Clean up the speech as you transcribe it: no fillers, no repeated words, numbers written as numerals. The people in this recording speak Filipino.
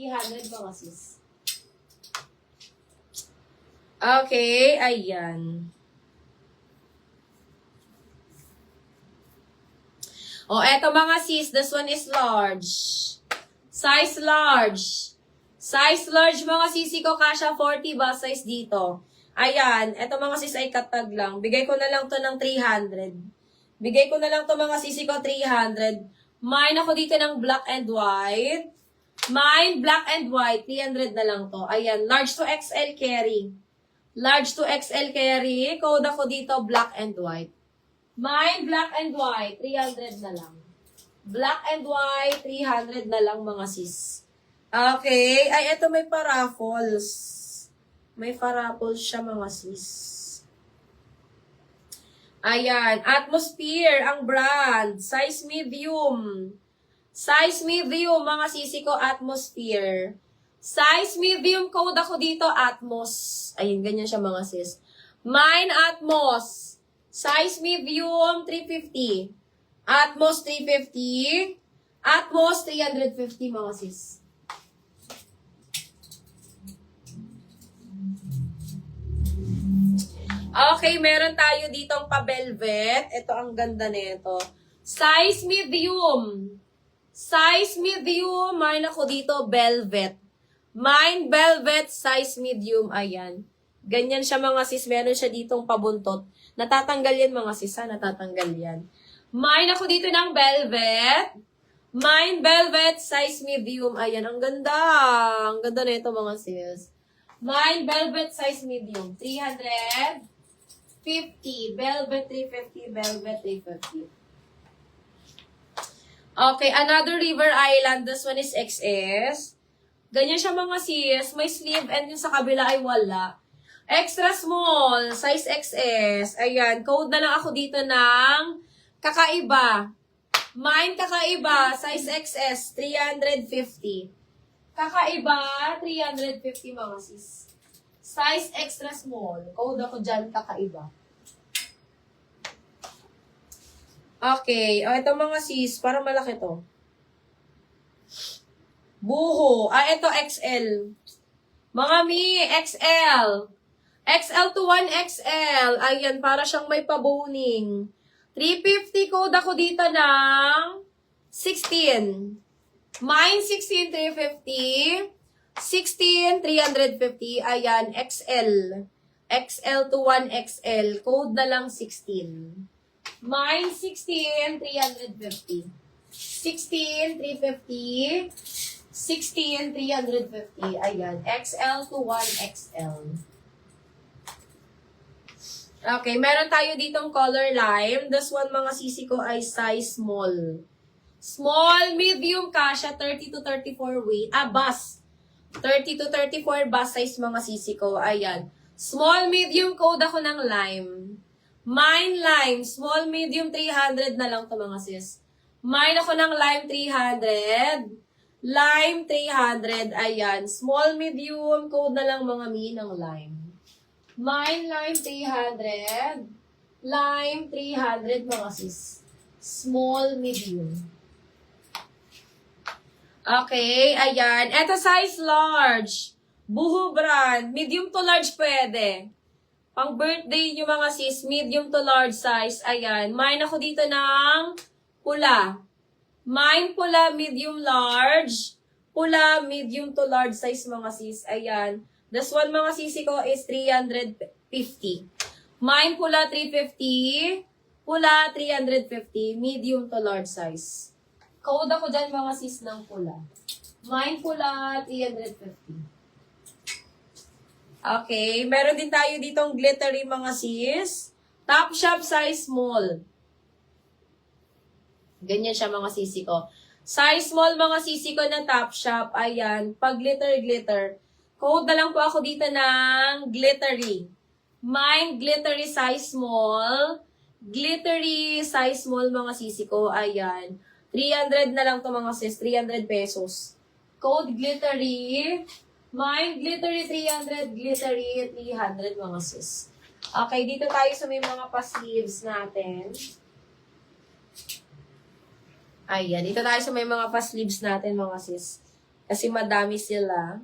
300 mga sis. Okay, ayan. Oh, eto mga sis, this one is large. Size large. Size large mga sisi ko, kasha 40 ba size dito. Ayan, eto mga sis ay katag lang. Bigay ko na lang to ng 300. Bigay ko na lang to mga sisi ko 300. Mine ako dito ng black and white. Mine, black and white, 300 na lang to. Ayan, large to XL carry. Large to XL carry. Code ako dito, black and white. Mine, black and white, 300 na lang. Black and white, 300 na lang mga sis. Okay. Ay, eto may paraffles. May paraffles siya mga sis. Ayan. Atmosphere, ang brand. Size medium. Size medium, mga sisi ko, Atmosphere. Size medium, code ako dito, Atmos. Ayun, ganyan siya mga sis. Mine, Atmos. Size medium, 350. Atmos, 350. Atmos, 350 mga sis. Okay, meron tayo ditong pa-velvet. Ito ang ganda nito. Size medium. Size medium. Mine ako dito, velvet. Mine, velvet, size medium. Ayan. Ganyan siya mga sis. Meron siya ditong pabuntot. Natatanggal yan mga sis ha. Natatanggal yan. Mine ako dito ng velvet. Mine, velvet, size medium. Ayan, ang ganda. Ang ganda na ito mga sis. Mine, velvet, size medium. 350. Velvet, 350. Velvet, 350. Okay, another River Island. This one is XS. Ganyan siya mga sis. May sleeve and yung sa kabila ay wala. Extra small, size XS. Ayan, code na lang ako dito ng kakaiba. Mine kakaiba, size XS, 350. Kakaiba, 350 mga sis. Size extra small. Code ako dyan, kakaiba. Okay, o ito mga sis, parang malaki to. Buho. Ah, ito XL. Mga mi, XL. XL to 1XL. Ayan, para siyang may paboning. 350 code ako dito ng 16. Mine 16, 350. 16, 350. Ayan, XL. XL to 1XL. Code na lang 16. Mine 16, 350. 16, 350. 16, 350. Ayan, XL to 1XL. Okay, meron tayo ditong color lime. This one, mga sisi ko, ay size small. Small, medium, kasha, 30 to 34 weight. Ah, bus. 30 to 34 bus size, mga sisi ko. Ayan. Small, medium, code ako ng lime. Mine, lime. Small, medium, 300 na lang to mga sis. Mine ako ng lime, 300. Lime, 300. Ayan. Small, medium, code na lang mga mi ng lime. Mine, lime, 300. Lime, 300 mga sis. Small, medium. Okay, ayan. Ito size large. Buho brand. Medium to large pwede. Pang birthday nyo mga sis, medium to large size. Ayan. Mine ako dito ng pula. Mine pula, medium large. Pula, medium to large size mga sis. Ayan. This one mga sisi ko is 350. Mine pula 350. Pula 350. Medium to large size. Code ako dyan mga sis ng pula. Mine pula 350. Okay. Meron din tayo ditong glittery mga sis. Top shop size small. Ganyan siya mga sisi ko. Size small mga sisi ko na top shop. Ayan. Pag glitter. Code na lang po ako dito ng glittery. Mine, glittery size small. Glittery size small mga sisi ko. Ayan. 300 na lang to mga sis. 300 pesos. Code glittery. Mine, glittery 300. Glittery 300 mga sis. Okay, dito tayo sa may mga pa-sleeves natin. Ayan, dito tayo sa may mga pa-sleeves natin mga sis. Kasi madami sila.